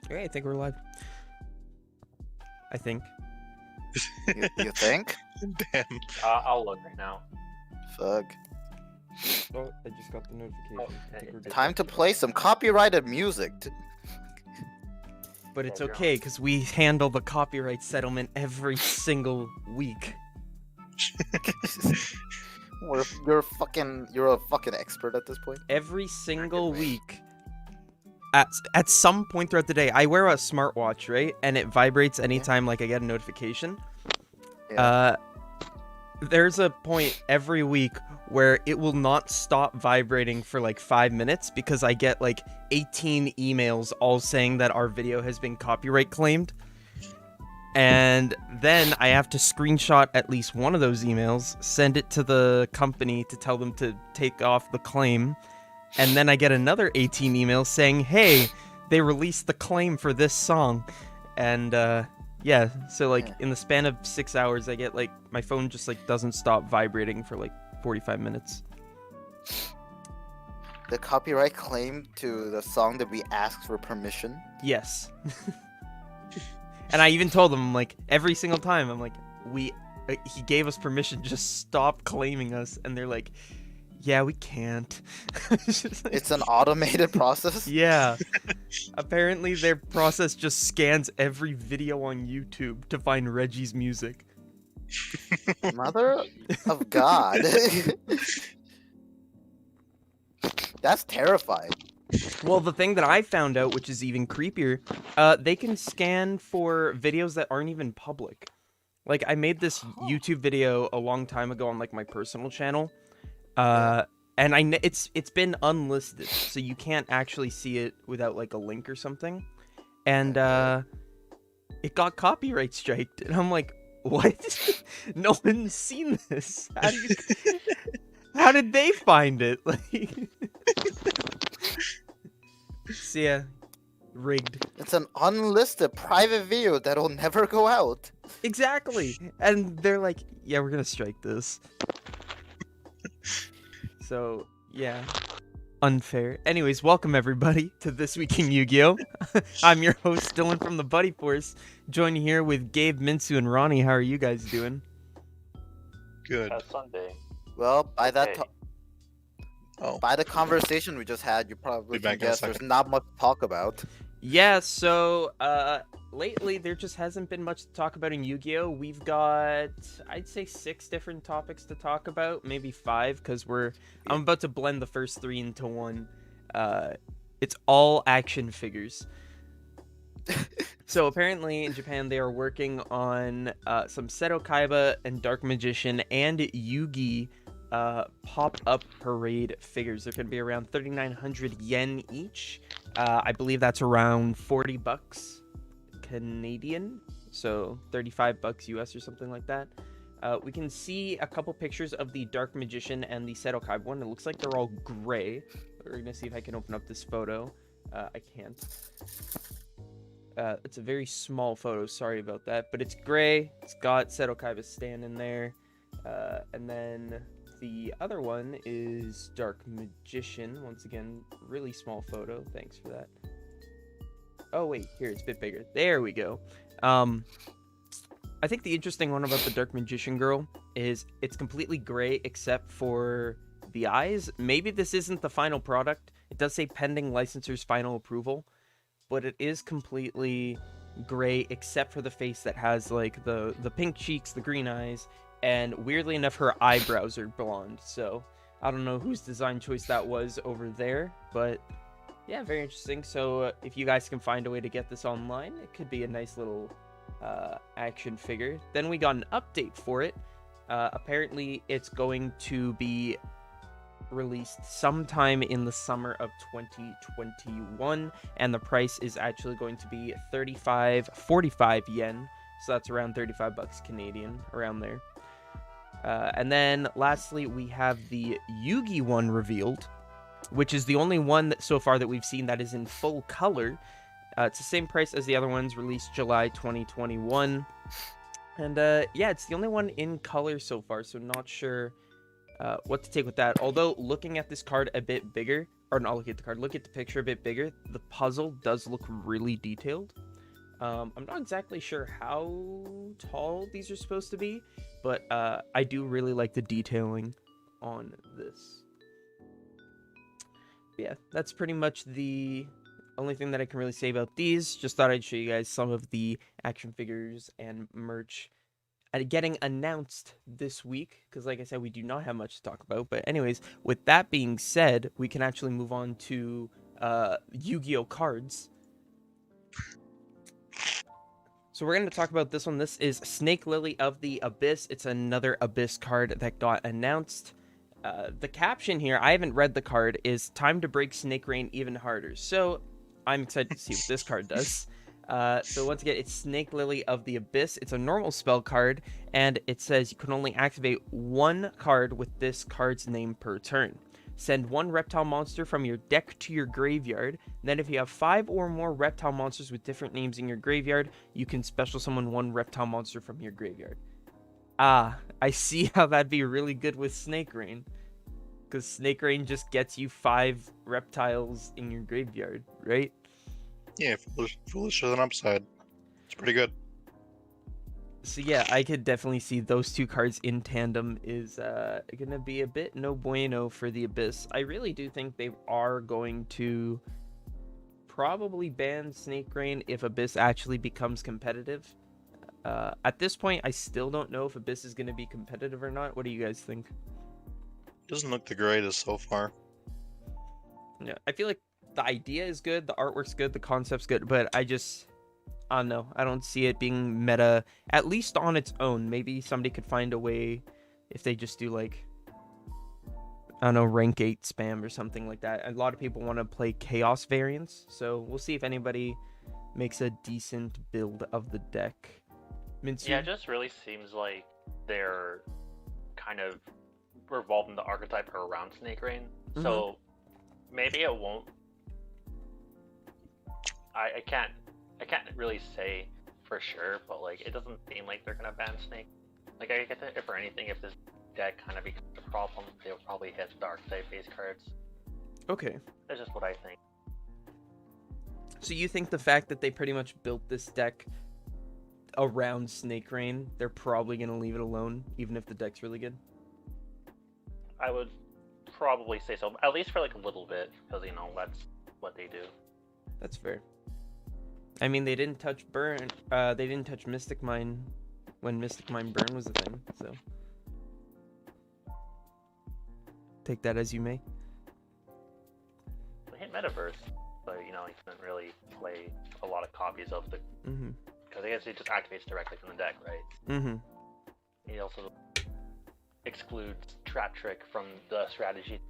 Okay, I think we're live. I think. You think? Damn. I'll look right now. Fuck. Oh, I just got the notification. I think we're good. Time to play some copyrighted music. But it's Yeah, you're okay, because we handle the copyright settlement every single week. You're a fucking expert at this point. Every single man. week. At some point throughout the day, I wear a smartwatch, right? And it vibrates anytime like I get a notification. Yeah. There's a point every week where it will not stop vibrating for like 5 minutes because I get like 18 emails all saying that our video has been copyright claimed. And then I have to screenshot at least one of those emails, send it to the company to tell them to take off the claim. And then I get another 18 emails saying, hey, they released the claim for this song. And yeah, so like in the span of 6 hours, I get like my phone just like doesn't stop vibrating for like 45 minutes. The copyright claim to the song that we asked for permission. Yes. And I even told them, like, every single time, I'm like, he gave us permission, just stop claiming us. And they're like, yeah, we can't. It's an automated process. Yeah. Apparently their process just scans every video on YouTube to find Reggie's music. Mother of God. That's terrifying. Well, the thing that I found out, which is even creepier, they can scan for videos that aren't even public. Like, I made this YouTube video a long time ago on, like, my personal channel. And it's been unlisted, so you can't actually see it without, like, a link or something. And, it got copyright striked, and I'm like, what? No one's seen this. How did they find it? Like... So yeah, rigged. It's an unlisted private video that'll never go out. Exactly. And they're like, yeah, we're gonna strike this. So, yeah. Unfair. Anyways, welcome everybody to This Week in Yu-Gi-Oh! I'm your host, Dylan from the Buddy Force, joined here with Gabe, Minsu, and Ronnie. How are you guys doing? Good. Sunday. Well, by that Okay. by the conversation we just had, you probably Be back can in a guess there's second. not much to talk about. Yeah, so, lately there just hasn't been much to talk about in Yu-Gi-Oh! We've got, I'd say 6 different topics to talk about, maybe 5, because I'm about to blend the first 3 into one. It's all action figures. So apparently in Japan they are working on some Seto, Kaiba, and Dark Magician and Yugi pop-up parade figures. They're going to be around 3,900 yen each. I believe that's around 40 bucks Canadian, so 35 bucks US or something like that. We can see a couple pictures of the Dark Magician and the Seto Kaiba one. It looks like they're all gray. We're going to see if I can open up this photo. I can't. It's a very small photo, sorry about that, but it's gray. It's got Seto Kaiba standing there. And then the other one is Dark Magician. Once again, really small photo. Thanks for that. Oh, wait. Here, it's a bit bigger. There we go. I think the interesting one about the Dark Magician girl is it's completely gray except for the eyes. Maybe this isn't the final product. It does say pending licensor's final approval, but it is completely gray except for the face that has, like, the pink cheeks, the green eyes, and weirdly enough, her eyebrows are blonde, so I don't know whose design choice that was over there, but yeah, very interesting. So if you guys can find a way to get this online, it could be a nice little action figure. Then we got an update for it. Apparently, it's going to be released sometime in the summer of 2021, and the price is actually going to be 45 yen, so that's around 35 bucks Canadian, around there. And then lastly, we have the Yugi one revealed, which is the only one that so far that we've seen that is in full color. It's the same price as the other ones, released July 2021. And yeah, it's the only one in color so far, so not sure what to take with that. Although looking at this card a bit bigger, or not looking at the card, look at the picture a bit bigger, the puzzle does look really detailed. I'm not exactly sure how tall these are supposed to be, but I do really like the detailing on this. Yeah, that's pretty much the only thing that I can really say about these. Just thought I'd show you guys some of the action figures and merch getting announced this week, because like I said, we do not have much to talk about. But anyways, with that being said, we can actually move on to Yu-Gi-Oh cards. So we're going to talk about this one. This is Snake Lily of the Abyss. It's another Abyss card that got announced. The caption here, I haven't read the card, is time to break Snake Rain even harder. So I'm excited to see what this card does. So once again, it's Snake Lily of the Abyss. It's a normal spell card, and it says you can only activate one card with this card's name per turn. Send one reptile monster from your deck to your graveyard. Then if you have 5 or more reptile monsters with different names in your graveyard, you can special summon one reptile monster from your graveyard. Ah, I see how that'd be really good with Snake Rain. Because Snake Rain just gets you 5 reptiles in your graveyard, right? Yeah, foolish with an upside. It's pretty good. So yeah, I could definitely see those two cards in tandem is gonna be a bit no bueno for the Abyss. I really do think they are going to probably ban Snake Rain if Abyss actually becomes competitive. At this point, I still don't know if Abyss is gonna be competitive or not. What do you guys think? Doesn't look the greatest so far. Yeah, I feel like the idea is good, the artwork's good, the concept's good, but I don't know. I don't see it being meta, at least on its own. Maybe somebody could find a way if they just do like, I don't know, rank 8 spam or something like that. A lot of people want to play chaos variants, so we'll see if anybody makes a decent build of the deck. Minsu? Yeah, it just really seems like they're kind of revolving the archetype around Snake Rain. So maybe it won't. I can't really say for sure, but like it doesn't seem like they're gonna ban Snake. Like I guess if for anything, if this deck kind of becomes a problem, they'll probably hit the archetype based cards. Okay. That's just what I think. So you think the fact that they pretty much built this deck around Snake Rain, they're probably gonna leave it alone, even if the deck's really good? I would probably say so, at least for like a little bit, because you know that's what they do. That's fair. I mean, they didn't touch Burn. They didn't touch Mystic Mine when Mystic Mine Burn was a thing. So take that as you may. They hit Metaverse, so you know you couldn't really play a lot of copies of the. Because I guess it just activates directly from the deck, right? It also excludes Trap Trick from the strategy.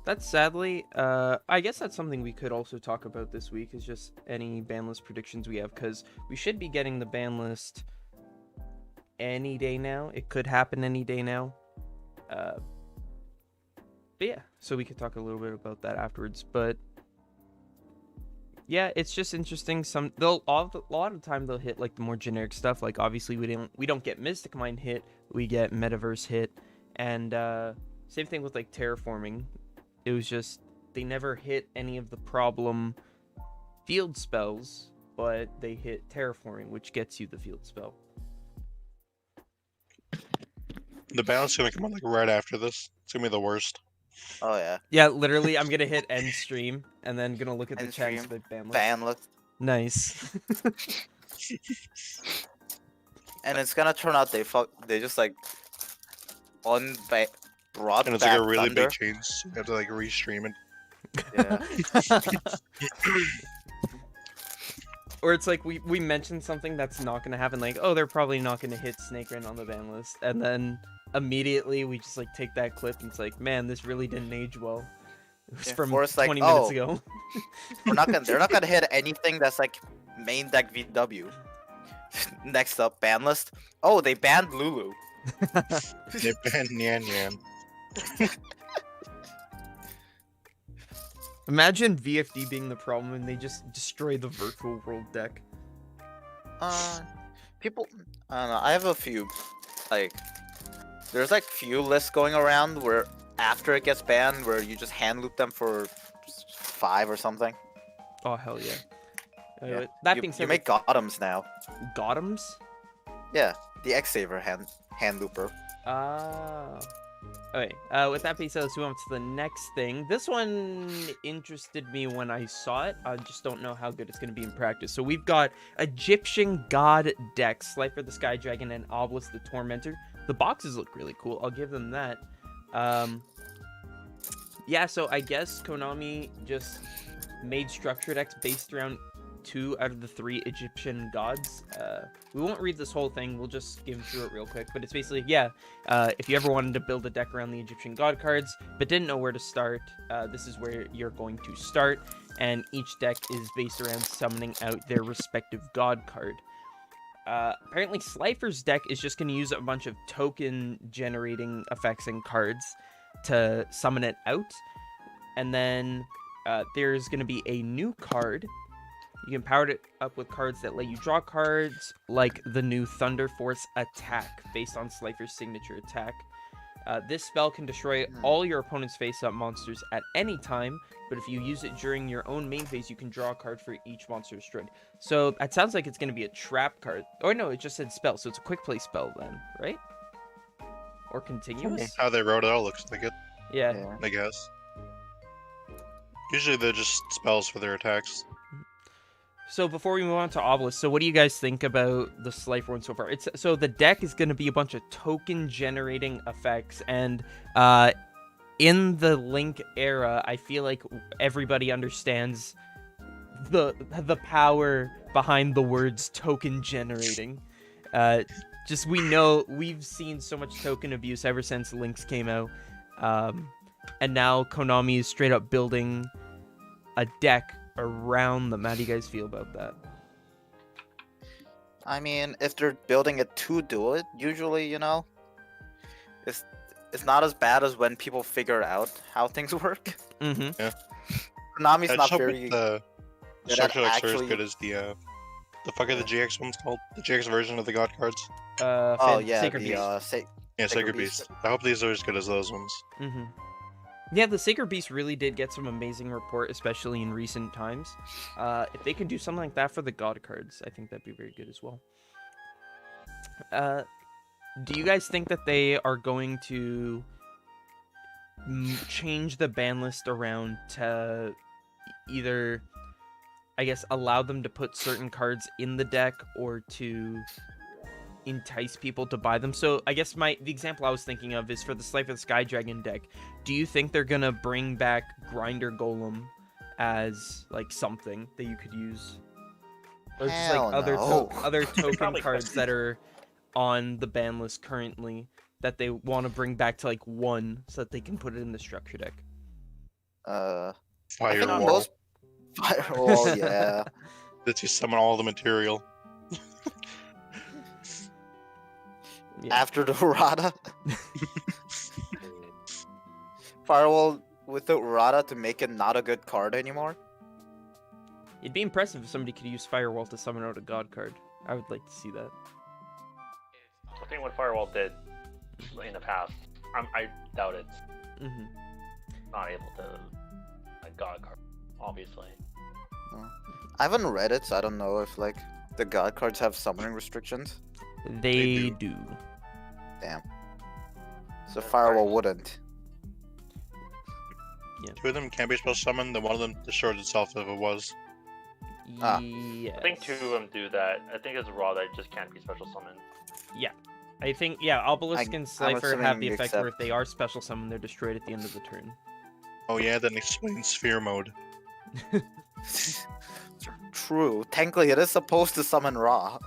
That's sadly, I guess that's something we could also talk about this week, is just any ban list predictions we have, because we should be getting the ban list any day now. It could happen any day now. But yeah, so we could talk a little bit about that afterwards. But yeah, it's just interesting. A lot of the time they'll hit like the more generic stuff. Like obviously we don't get Mystic Mine hit, we get Metaverse hit, and same thing with like Terraforming. It was just they never hit any of the problem field spells, but they hit Terraforming, which gets you the field spell. The balance gonna come on like right after this. It's gonna be the worst. Oh yeah. Yeah, literally, I'm gonna hit end stream and then gonna look at the End chat and stream, spit ban list. Ban list. Nice. And it's gonna turn out they just like brought And it's back like a really Thunder. big change. So you have to like restream it. Yeah. Or it's like we mentioned something that's not gonna happen, like, oh, they're probably not gonna hit Snake Rain on the ban list, and then immediately we just like take that clip and it's like, man, this really didn't age well. It was Yeah, from or it's like, 20 minutes oh, ago. they're not gonna hit anything that's like main deck VW. Next up, ban list. Oh, they banned Lulu. They banned Nyan Nyan. Imagine VFD being the problem and they just destroy the virtual world deck. People, I don't know. I have a few like there's like few lists going around where after it gets banned, where you just hand loop them for 5 or something. Oh hell yeah. Yeah. That you, being said, you make Gothams now. Gothams? Yeah, the X-Saver hand looper. Ah. Okay. With that being said, let's move on to the next thing. This one interested me when I saw it. I just don't know how good it's going to be in practice. So we've got Egyptian God decks, Slifer the Sky Dragon and Obelisk the Tormentor. The boxes look really cool. I'll give them that. Yeah, so I guess Konami just made structure decks based around 2 out of the 3 Egyptian gods. We won't read this whole thing, we'll just skim through it real quick, but it's basically, yeah, if you ever wanted to build a deck around the Egyptian god cards, but didn't know where to start, this is where you're going to start, and each deck is based around summoning out their respective god card. Apparently Slifer's deck is just going to use a bunch of token generating effects and cards to summon it out, and then there's going to be a new card. You can power it up with cards that let you draw cards, like the new Thunder Force Attack, based on Slifer's signature attack. This spell can destroy all your opponent's face-up monsters at any time, but if you use it during your own main phase, you can draw a card for each monster destroyed. So that sounds like it's going to be a trap card. Or no, it just said spell, so it's a quick play spell then, right? Or continuous? How they wrote it all looks like it, Yeah. I guess. Usually they're just spells for their attacks. So before we move on to Obelisk, so what do you guys think about the Slifer one so far? So the deck is going to be a bunch of token generating effects, and in the Link era, I feel like everybody understands the power behind the words token generating. Just we've seen so much token abuse ever since Links came out, and now Konami is straight up building a deck around them. How do you guys feel about that? I mean, if they're building it to do it, usually, you know, it's not as bad as when people figure out how things work. Mm-hmm. Yeah. Konami's I not just hope very the good at structure decks are as actually. good as the fuck are the GX ones called? The GX version of the God cards? Oh yeah, Sacred the Beast. Yeah, Sacred Sacred Beast. Beast. I hope these are as good as those ones. Mm-hmm. Yeah, the Sacred Beast really did get some amazing report, especially in recent times. If they can do something like that for the God cards, I think that'd be very good as well. Do you guys think that they are going to change the ban list around to either, I guess, allow them to put certain cards in the deck or to entice people to buy them? So I guess the example I was thinking of is for the Slifer the Sky Dragon deck. Do you think they're gonna bring back Grinder Golem as like something that you could use, or just like other token cards that are on the ban list currently that they want to bring back to like 1 so that they can put it in the structure deck? I think Firewall. most Firewall, yeah. That you summon all the material. Yeah. After the Urata. Firewall with the Urata to make it not a good card anymore. It'd be impressive if somebody could use Firewall to summon out a God card. I would like to see that. I think what Firewall did in the past, I doubt it's not able to a God card, obviously. I haven't read it, so I don't know if like the God cards have summoning restrictions. They do. Damn. So Firewall wouldn't. Yeah. 2 of them can be special summoned, then one of them destroys itself if it was. Yes. I think 2 of them do that. I think it's Raw that just can't be special summoned. Yeah. I think, yeah, Obelisk and Slifer have the assuming effect where if they are special summoned, they're destroyed at the end of the turn. Oh yeah, that explains Sphere mode. True. Technically, it is supposed to summon Ra.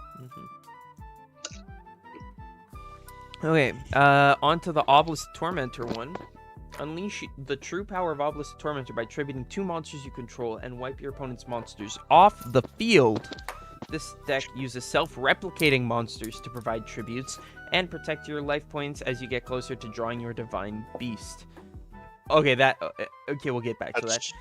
Okay, on to the Obelisk Tormentor one. Unleash the true power of Obelisk Tormentor by tributing 2 monsters you control and wipe your opponent's monsters off the field. This deck uses self-replicating monsters to provide tributes and protect your life points as you get closer to drawing your Divine Beast. Okay, okay, we'll get back to that.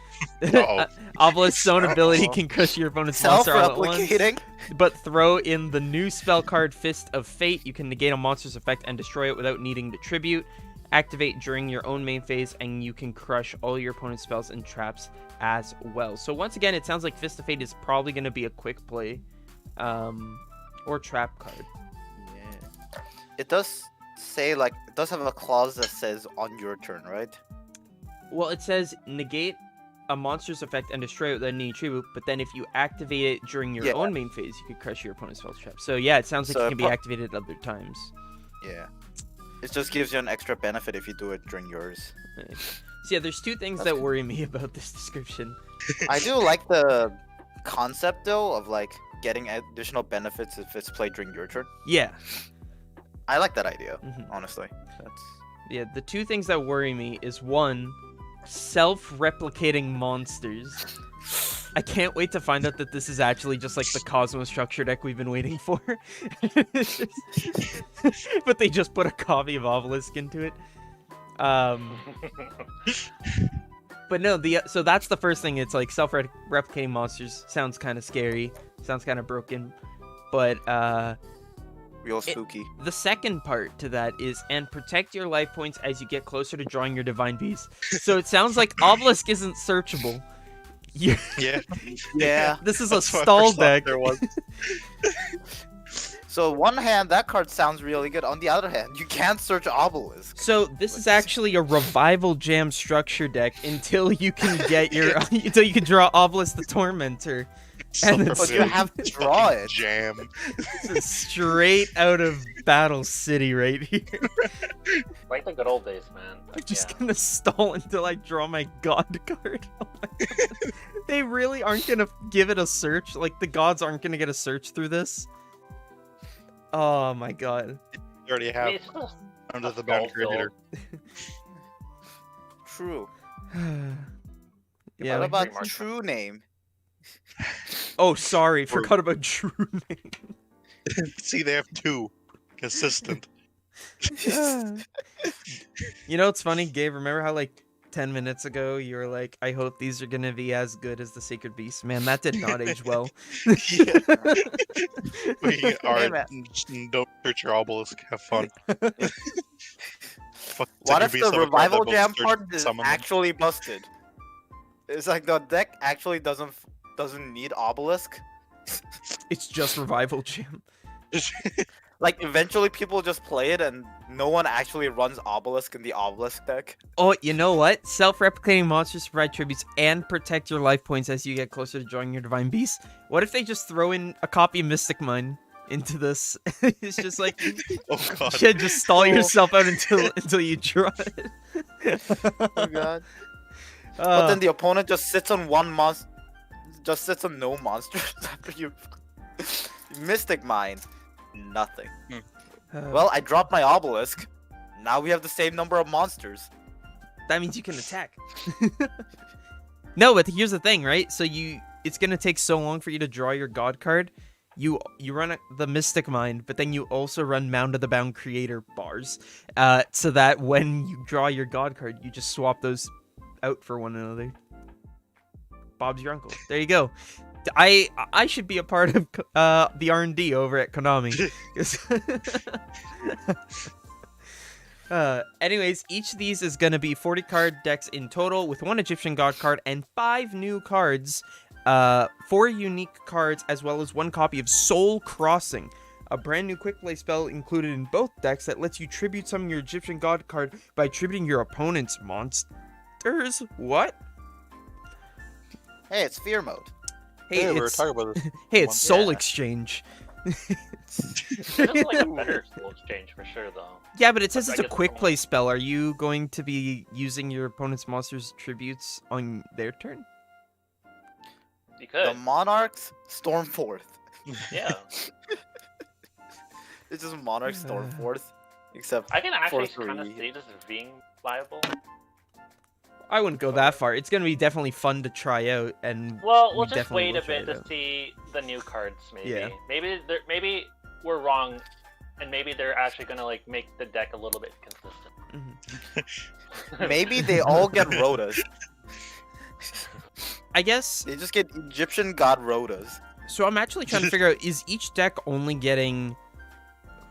Uh-oh. Obelisk's own ability Uh-oh. can crush your opponent's monster all at once. Self-replicating. But throw in the new spell card Fist of Fate. You can negate a monster's effect and destroy it without needing the tribute. Activate during your own main phase, and you can crush all your opponent's spells and traps as well. So once again, it sounds like Fist of Fate is probably going to be a quick play, or trap card. Yeah. It does say, like, it does have a clause that says on your turn, right? Well, it says negate a monster's effect and destroy it without needing tribute, but then if you activate it during your own main phase, you could crush your opponent's spell trap. So yeah, it sounds like it can be activated other times. Yeah. It just gives you an extra benefit if you do it during yours. Right. So yeah, there's two things that worry me about this description. I do like the concept, though, of, like, getting additional benefits if it's played during your turn. Yeah. I like that idea, honestly. Yeah, the two things that worry me is, one, self-replicating monsters. I can't wait to find out that this is actually just like the Cosmo structure deck we've been waiting for. But they just put a copy of Obelisk into it. But no, so that's the first thing. It's like self-replicating monsters. Sounds kind of scary. Sounds kind of broken. But real spooky. The second part to that is, and protect your life points as you get closer to drawing your Divine Beast. So it sounds like Obelisk isn't searchable. Yeah. Yeah. This is a stall deck. There was. So on one hand, that card sounds really good. On the other hand, you can't search Obelisk. So this is actually a Revival Jam structure deck until you can get your until you can draw Obelisk the Tormentor. And But you have to draw it. Jam. This is straight out of Battle City right here. Like the good old days, man. I'm just gonna stall until I draw my God card. Oh my God. They really aren't gonna give it a search. Like, the gods aren't gonna get a search through this. Oh my God. You already have under the bound creator. True. Yeah. What about True Name? Oh, sorry. Forgot about True Name. See, they have two. Consistent. You know, it's funny, Gabe. Remember how, like, 10 minutes ago you were like, I hope these are gonna be as good as the Sacred Beast? Man, that did not age well. Yeah. We are. Hey, man. Don't search your Obelisk. Have fun. What if the Revival Jam part is actually busted? It's like the deck actually doesn't need Obelisk. It's just Revival Jam. Like, eventually people just play it and no one actually runs Obelisk in the Obelisk deck. Oh, you know what? Self-replicating monsters provide tributes and protect your life points as you get closer to drawing your Divine Beast. What if they just throw in a copy of Mystic Mine into this? It's just like, oh God. You should just stall yourself out until you draw it. Oh God. But then the opponent just sits on one monster, just sits on no monsters after you Mystic Mine. Nothing. Well, I dropped my Obelisk. Now we have the same number of monsters. That means you can attack. No, but here's the thing, right? So it's gonna take so long for you to draw your God card. You run the Mystic Mine, but then you also run Mound of the Bound Creator bars, so that when you draw your God card, you just swap those out for one another. Bob's your uncle. There you go. I should be a part of the R&D over at Konami. Anyways, each of these is going to be 40 card decks in total, with 1 Egyptian God card and 5 new cards, 4 unique cards, as well as 1 copy of Soul Crossing, a brand new quick play spell included in both decks that lets you tribute summon your Egyptian God card by tributing your opponent's monsters. What? Hey, it's Fear Mode. Hey, we were talking about this. Hey, it's Soul Exchange. This is like a better Soul Exchange for sure, though. Yeah, but it says it's a quick play spell. Are you going to be using your opponent's monsters' tributes on their turn? You could. The Monarchs storm forth. Yeah. It's just Monarchs storm forth, except I can actually for kind of 3. see this as being viable. I wouldn't go that far. It's going to be definitely fun to try out, and well, we'll just wait a bit to see the new cards. Maybe, yeah. Maybe we're wrong, and maybe they're actually gonna like make the deck a little bit consistent. Maybe they all get Rotas. I guess. They just get Egyptian god Rotas. So I'm actually trying to figure out, is each deck only getting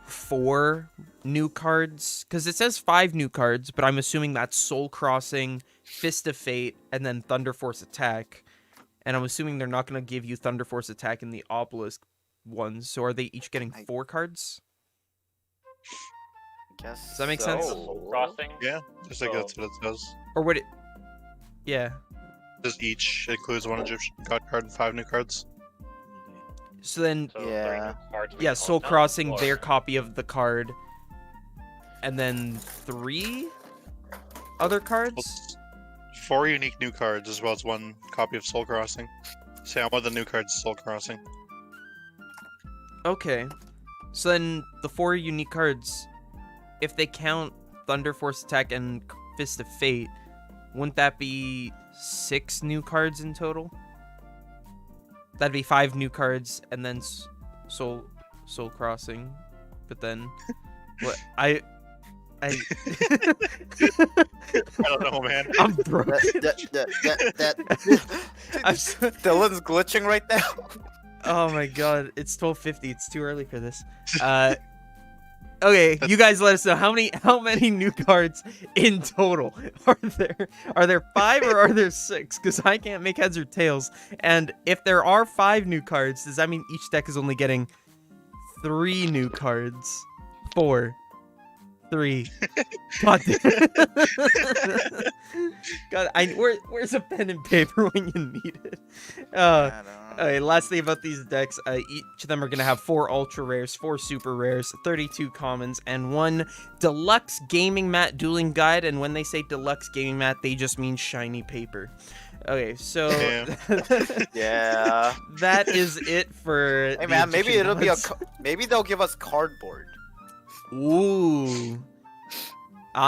4 new cards? Because it says 5 new cards, but I'm assuming that's Soul Crossing, Fist of Fate, and then Thunder Force Attack. And I'm assuming they're not going to give you Thunder Force Attack in the Obelisk ones. So are they each getting 4 cards? Guess Does that make sense? Soul Crossing? Yeah, just like that's what it says. Or would it... Yeah. Just each includes 1 Egyptian god card and 5 new cards. So then... So Yeah. 3 new cards we Yeah, call Soul them, Crossing, or- their copy of the card. And then 3 other cards? 4 unique new cards as well as 1 copy of Soul Crossing. So yeah, one of the new cards is Soul Crossing. Okay. So then the 4 unique cards, if they count Thunder Force Attack and Fist of Fate, wouldn't that be 6 new cards in total? That'd be 5 new cards and then Soul Crossing. But then what I I don't know, man. I'm broke. I'm so- Dylan's glitching right now. Oh my god, it's 12:50. It's too early for this. Okay, you guys let us know how many new cards in total are there? Are there 5 or are there 6? Because I can't make heads or tails. And if there are 5 new cards, does that mean each deck is only getting 3 new cards? 4. 3. God damn. God, where's a pen and paper when you need it? Okay, last thing about these decks, each of them are going to have 4 ultra rares, 4 super rares, 32 commons, and 1 deluxe gaming mat dueling guide. And when they say deluxe gaming mat, they just mean shiny paper. Okay, so Yeah. that is it for. Hey the man, maybe Egyptian it'll be gods. maybe they'll give us cardboard. Ooh.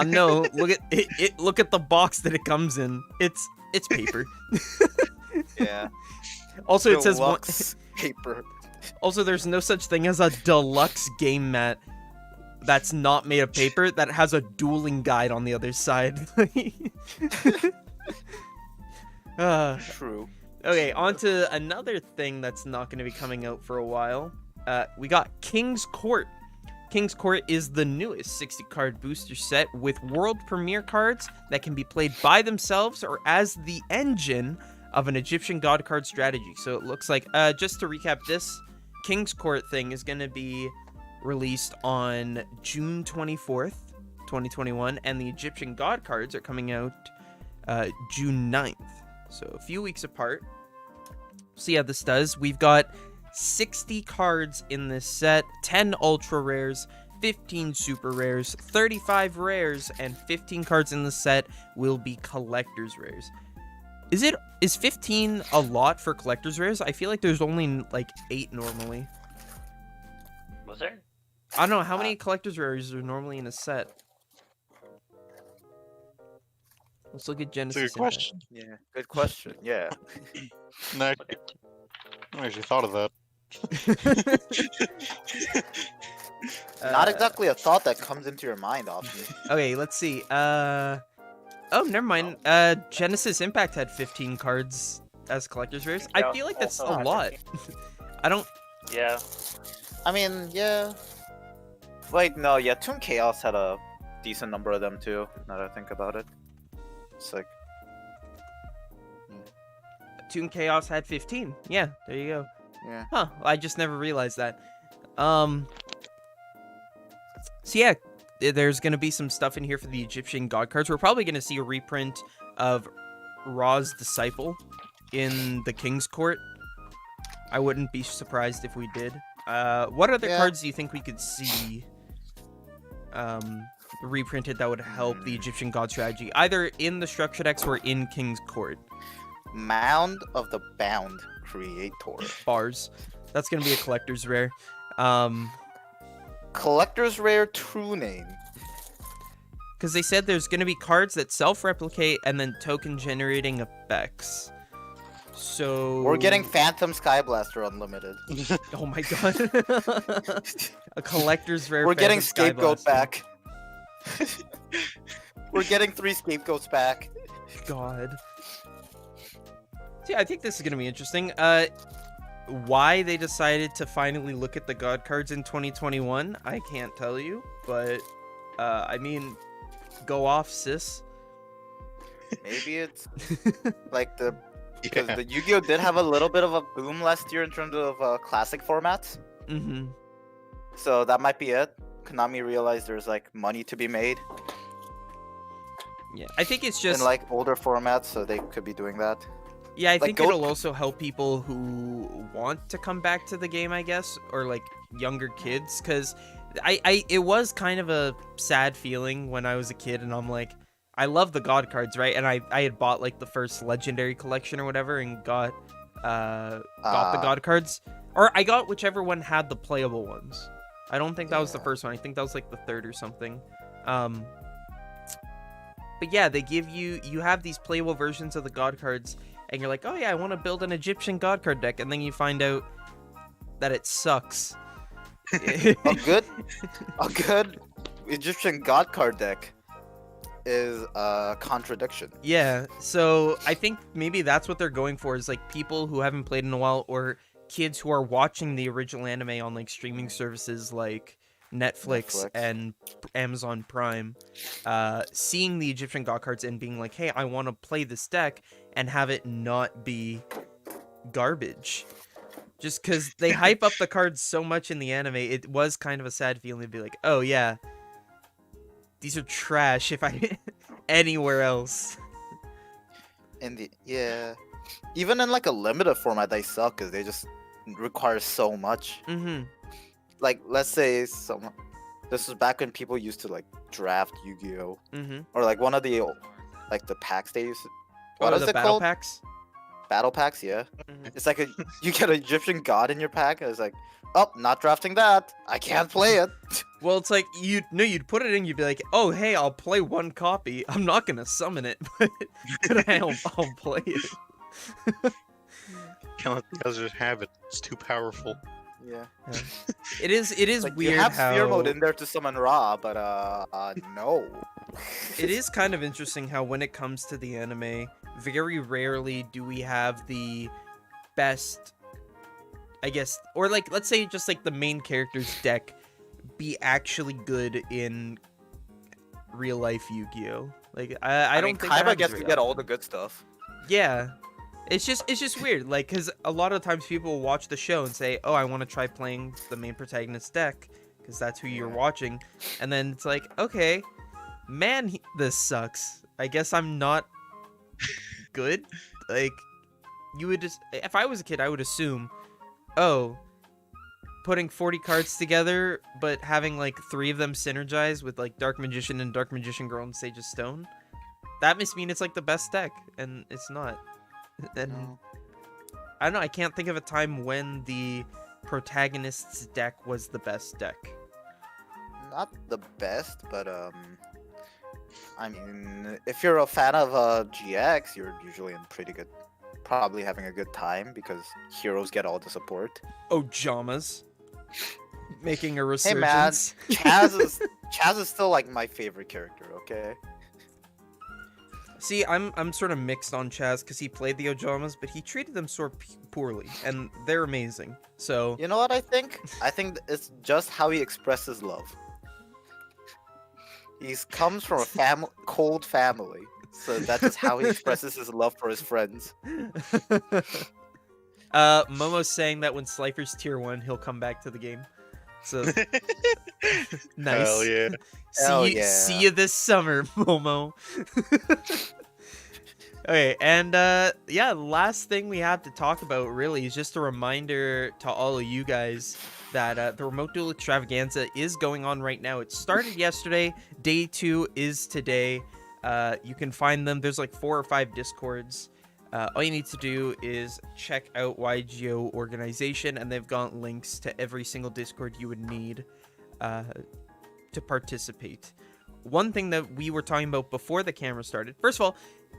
No, look at it. Look at the box that it comes in. It's paper. Yeah. Also, it says one. Deluxe paper. Also, there's no such thing as a deluxe game mat that's not made of paper that has a dueling guide on the other side. True. Okay, on to another thing that's not going to be coming out for a while. We got King's Court. King's Court is the newest 60-card booster set with world premiere cards that can be played by themselves or as the engine of an Egyptian god card strategy. So it looks like, just to recap, this King's Court thing is going to be released on June 24th, 2021, and the Egyptian god cards are coming out June 9th. So a few weeks apart. See how this does. We've got 60 cards in this set, 10 ultra rares, 15 super rares, 35 rares, and 15 cards in the set will be collector's rares. Is 15 a lot for collector's rares? I feel like there's only like 8 normally. Was there? I don't know how many collector's rares are normally in a set. Let's look at Genesis. That's a good question. Yeah. Good question. Yeah. No, I haven't actually thought of that. Not exactly a thought that comes into your mind often. Okay, let's see. Oh, never mind. Genesis Impact had 15 cards as collector's rares. I Yeah, feel like that's a also had lot. I don't. Yeah. I mean, yeah. Wait, no, yeah, Toon Chaos had a decent number of them too, now that I think about it. It's like... Toon Chaos had 15. Yeah, there you go. Yeah. Huh, I just never realized that. So yeah, there's gonna be some stuff in here for the Egyptian god cards. We're probably gonna see a reprint of Ra's Disciple in the King's Court. I wouldn't be surprised if we did. What other cards do you think we could see reprinted that would help the Egyptian god strategy, either in the structure decks or in King's Court? Mound of the Bound Creator. Bars. That's gonna be a collector's rare. Collector's Rare True Name. Because they said there's gonna be cards that self-replicate and then token-generating effects. So We're getting Phantom Skyblaster Unlimited. Oh my god. A collector's rare. We're getting Phantom Scapegoat Skyblaster. back. We're getting 3 scapegoats back. God. See, I think this is gonna be interesting. Why they decided to finally look at the God cards in 2021, I can't tell you, but I mean, go off, sis. Maybe it's like because the Yu-Gi-Oh did have a little bit of a boom last year in terms of classic formats. Mm-hmm. So that might be it. Konami realized there's like money to be made Yeah, I think it's just in like older formats, so they could be doing that. yeah, I like, think it'll also help people who want to come back to the game, I guess, or like younger kids, because it was kind of a sad feeling when I was a kid, and I'm like, I love the God cards, right? And I had bought like the first legendary collection or whatever, and got the God cards, or I got whichever one had the playable ones. I don't think that was the first one. I think that was like the third or something. But yeah, they give you have these playable versions of the God cards, and you're like, oh yeah, I want to build an Egyptian God card deck, and then you find out that it sucks. a good Egyptian God card deck is a contradiction. Yeah, so I think maybe that's what they're going for, is like people who haven't played in a while, or kids who are watching the original anime on like streaming services like Netflix and Amazon Prime, seeing the Egyptian God cards and being like, hey, I want to play this deck and have it not be garbage. Just because they hype up the cards so much in the anime, it was kind of a sad feeling to be like, oh yeah, these are trash if I anywhere else. Even in like a limited format, they suck because they just require so much. Mm-hmm. Like, let's say this was back when people used to like draft Yu-Gi-Oh, or like one of the like the packs they used to. What is it called? Packs? Battle packs, yeah. It's like you get an Egyptian god in your pack, and it's like, oh, not drafting that. I can't play it. Well, it's like you'd put it in, you'd be like, oh hey, I'll play one copy. I'm not gonna summon it, but I'll play it. Can't let the others have it. It's too powerful. Yeah. It is like, weird you have how Sphere mode in there to summon Ra, but no. It is kind of interesting how when it comes to the anime, very rarely do we have the best, I guess, or like, let's say just like the main character's deck be actually good in real life Yu-Gi-Oh. Like I don't think Kaiba gets to get all the good stuff. Yeah. It's just weird, like, because a lot of times people will watch the show and say, oh, I want to try playing the main protagonist's deck, because that's who you're watching, and then it's like, okay, man, this sucks. I guess I'm not good. Like, you would just, if I was a kid, I would assume, oh, putting 40 cards together, but having, like, 3 of them synergize with, like, Dark Magician and Dark Magician Girl and Sage of Stone, that must mean it's, like, the best deck, and it's not. And I don't know, I can't think of a time when the protagonist's deck was the best deck. Not the best, but I mean, if you're a fan of GX, you're usually in probably having a good time because heroes get all the support. Oh, Jamas making a resurgence. Hey man, Chaz is still like my favorite character. Okay. See, I'm sort of mixed on Chaz because he played the Ojamas, but he treated them so poorly, and they're amazing. So you know what I think? I think it's just how he expresses love. He comes from a cold family, so that's just how he expresses his love for his friends. Momo's saying that when Slifer's tier 1, he'll come back to the game. So nice. Hell yeah. See you this summer, Momo. Okay, and yeah, last thing we have to talk about really is just a reminder to all of you guys that the Remote Duel Extravaganza is going on right now. It started yesterday. Day 2 is today. You can find them. There's like 4 or 5 Discords. All you need to do is check out YGO Organization, and they've got links to every single Discord you would need to participate. One thing that we were talking about before the camera started, first of all,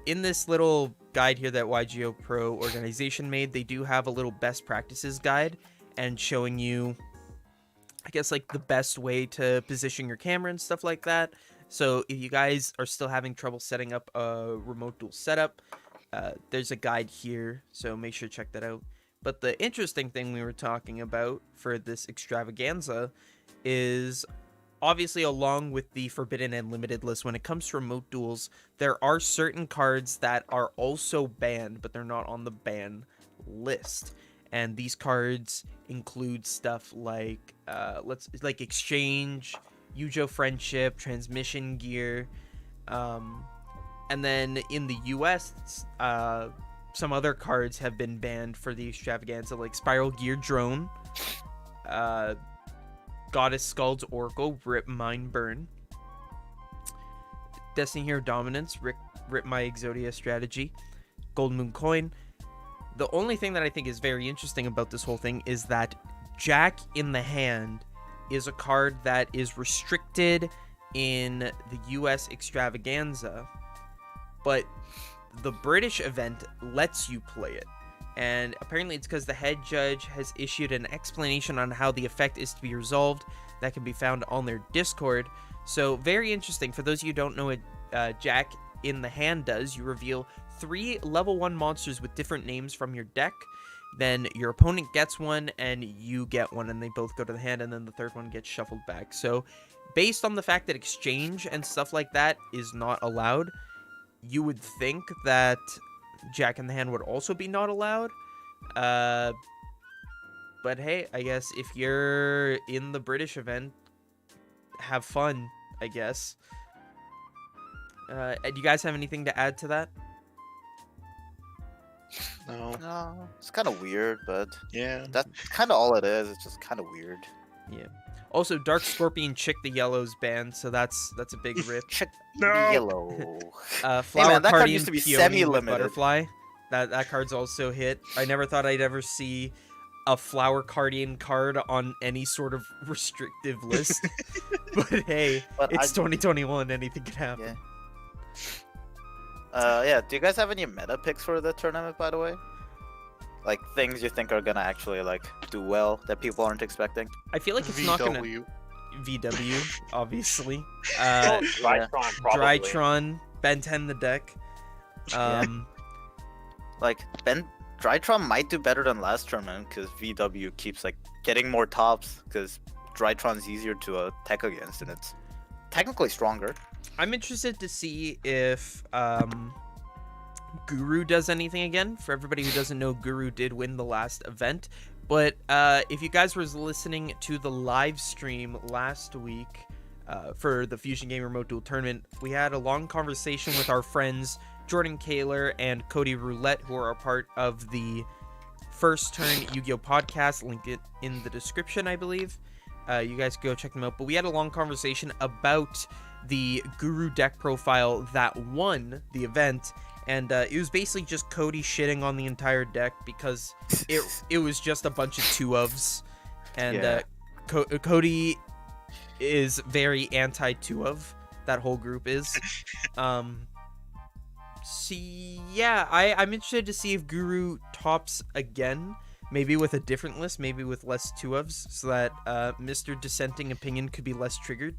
in this little guide here that YGO Pro Organization made, they do have a little best practices guide and showing you, I guess, like the best way to position your camera and stuff like that. So if you guys are still having trouble setting up a remote duel setup, there's a guide here, so make sure to check that out. But the interesting thing we were talking about for this extravaganza is, obviously, along with the forbidden and limited list, when it comes to remote duels, there are certain cards that are also banned, but they're not on the ban list. And these cards include stuff like Exchange, Yujo Friendship, Transmission Gear, and then in the US, some other cards have been banned for the extravaganza, like Spiral Gear Drone, Goddess Scald's Oracle, Rip Mine Burn, Destiny Hero Dominance, Rip My Exodia Strategy, Gold Moon Coin. The only thing that I think is very interesting about this whole thing is that Jack in the Hand is a card that is restricted in the US extravaganza, but the British event lets you play it. And apparently it's because the head judge has issued an explanation on how the effect is to be resolved that can be found on their Discord. So very interesting. For those of you who don't know what Jack in the Hand does, you reveal 3 level 1 monsters with different names from your deck. Then your opponent gets one and you get one, and they both go to the hand, and then the third one gets shuffled back. So based on the fact that exchange and stuff like that is not allowed, you would think that Jack in the Hand would also be not allowed. But hey, I guess if you're in the British event, have fun, I guess. Do you guys have anything to add to that? No. It's kind of weird, but Yeah. that's kind of all it is. It's just kind of weird. Yeah. Also, Dark Scorpion Chick the Yellow's banned, so that's a big rip. Check No. yellow. Flower man, that card Guardian used to be Peony with semi-limited. Butterfly. That card's also hit. I never thought I'd ever see a Flower Guardian card on any sort of restrictive list. But hey, But it's 2021. Anything can happen. Yeah. Yeah. Do you guys have any meta picks for the tournament, by the way? Like things you think are gonna actually like do well that people aren't expecting? I feel like it's not gonna VW. VW, obviously. Drytron, probably. Drytron, Ben 10 the deck. Like Drytron might do better than last tournament because VW keeps like getting more tops because Drytron's easier to attack against and it's technically stronger. I'm interested to see if Guru does anything again. For everybody who doesn't know, Guru did win the last event. But if you guys were listening to the live stream last week for the Fusion Game Remote Duel Tournament, we had a long conversation with our friends Jordan Kaler and Cody Roulette, who are a part of the First Turn Yu-Gi-Oh! Podcast. Link it in the description, I believe. You guys go check them out. But we had a long conversation about the Guru deck profile that won the event. And it was basically just Cody shitting on the entire deck because it was just a bunch of 2-ofs. And Yeah. Cody is very anti-2-of. That whole group is. See, yeah, I'm interested to see if Guru tops again. Maybe with a different list, maybe with less 2-ofs, so that Mr. Dissenting Opinion could be less triggered.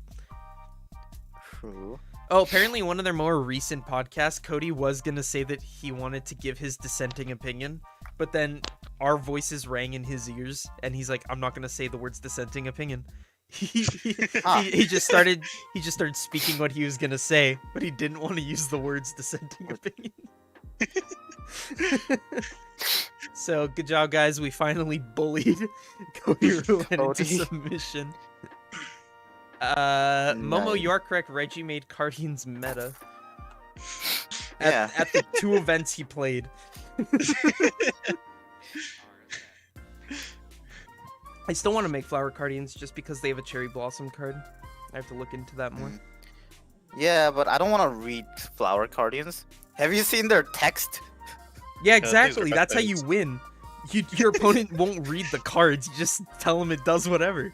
True. Oh, apparently one of their more recent podcasts, Cody was going to say that he wanted to give his dissenting opinion, but then our voices rang in his ears, and he's like, I'm not going to say the words dissenting opinion. He just started speaking what he was going to say, but he didn't want to use the words dissenting opinion. So, good job, guys. We finally bullied Cody Roulette into submission. Momo, Nice. you are correct. Reggie made Guardians meta. Yeah. At the 2 events he played. I still want to make Flower Guardians just because they have a Cherry Blossom card. I have to look into that more. Yeah, but I don't want to read Flower Guardians. Have you seen their text? Yeah, these are exactly. bad That's how you things. win. Your opponent won't read the cards. You just tell him it does whatever.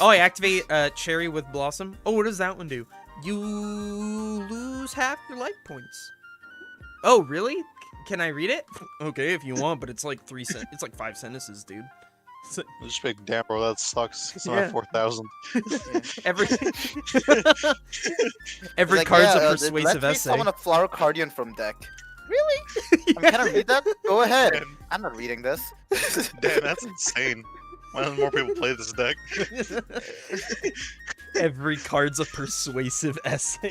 Oh, I activate Cherry with Blossom. Oh, what does that one do? You lose half your life points. Oh, really? Can I read it? Okay, if you want, but it's like 5 sentences, dude. Just like, damn, bro, that sucks. It's Yeah. not 4,000. Every Like, card's a yeah, persuasive let's read essay. someone a Flower Guardian from deck. Really? I mean, can I read that? Go ahead. Damn, I'm not reading this. damn, that's insane. Why don't more people play this deck? Every card's a persuasive essay.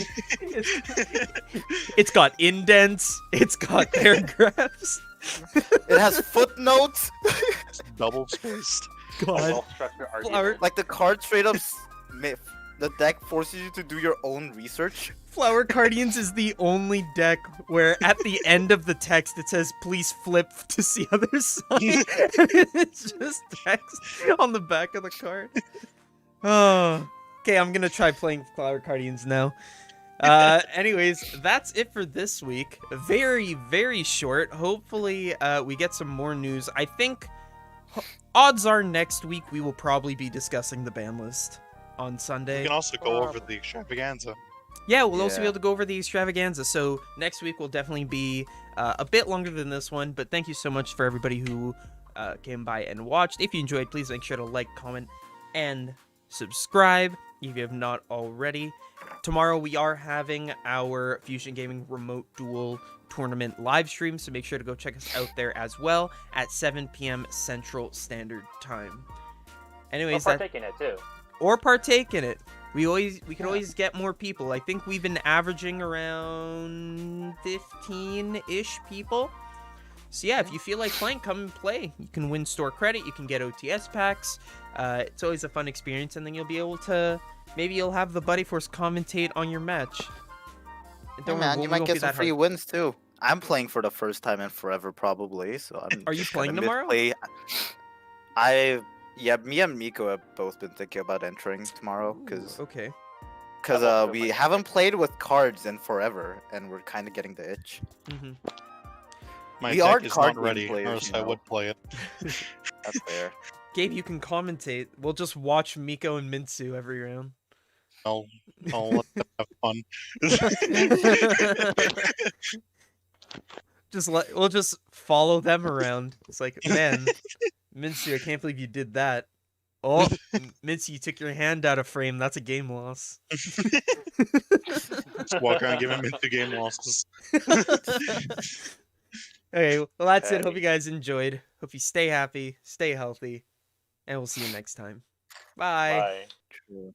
It's got indents. It's got paragraphs. It has footnotes. It's double spaced. God. Well-structured Flower- argument. Like the card straight up. The deck forces you to do your own research. Flower Guardians is the only deck where at the end of the text it says, please flip to see other side. It's just text on the back of the card. Oh. Okay, I'm gonna try playing Flower Guardians now. Anyways, that's it for this week. Very, very short. Hopefully, we get some more news. I think odds are next week we will probably be discussing the ban list on Sunday. We can also go over the extravaganza. Yeah, we'll also be Yeah. able to go over the extravaganza. So next week will definitely be a bit longer than this one. But thank you so much for everybody who came by and watched. If you enjoyed, please make sure to like, comment, and subscribe if you have not already. Tomorrow we are having our Fusion Gaming Remote Duel Tournament live stream, so make sure to go check us out there as well at 7 p.m. Central Standard Time. Anyways, Or partake in it too. or partake in it. We can always get more people. I think we've been averaging around 15-ish people. So yeah, if you feel like playing, come and play. You can win store credit. You can get OTS packs. It's always a fun experience, and then you'll be able to. Maybe you'll have the Buddy Force commentate on your match. Hey, man, you might get some free wins too. I'm playing for the first time in forever, probably. So I'm. Are you just playing gonna tomorrow? Me and Miko have both been thinking about entering tomorrow because Okay. we haven't played with cards in forever, and we're kind of getting the itch. Mm-hmm. My We are deck is card not ready, game players, or else you I know. would play it. That's fair. Gabe, you can commentate. We'll just watch Miko and Mintsu every round. I'll let them have fun. We'll just follow them around. It's like, man, Mintsu, I can't believe you did that. Oh, Mintsu, you took your hand out of frame. That's a game loss. Just walk around giving them 2 game losses. Okay, well, that's it. Hope you guys enjoyed. Hope you stay happy, stay healthy, and we'll see you next time. Bye. Bye. True.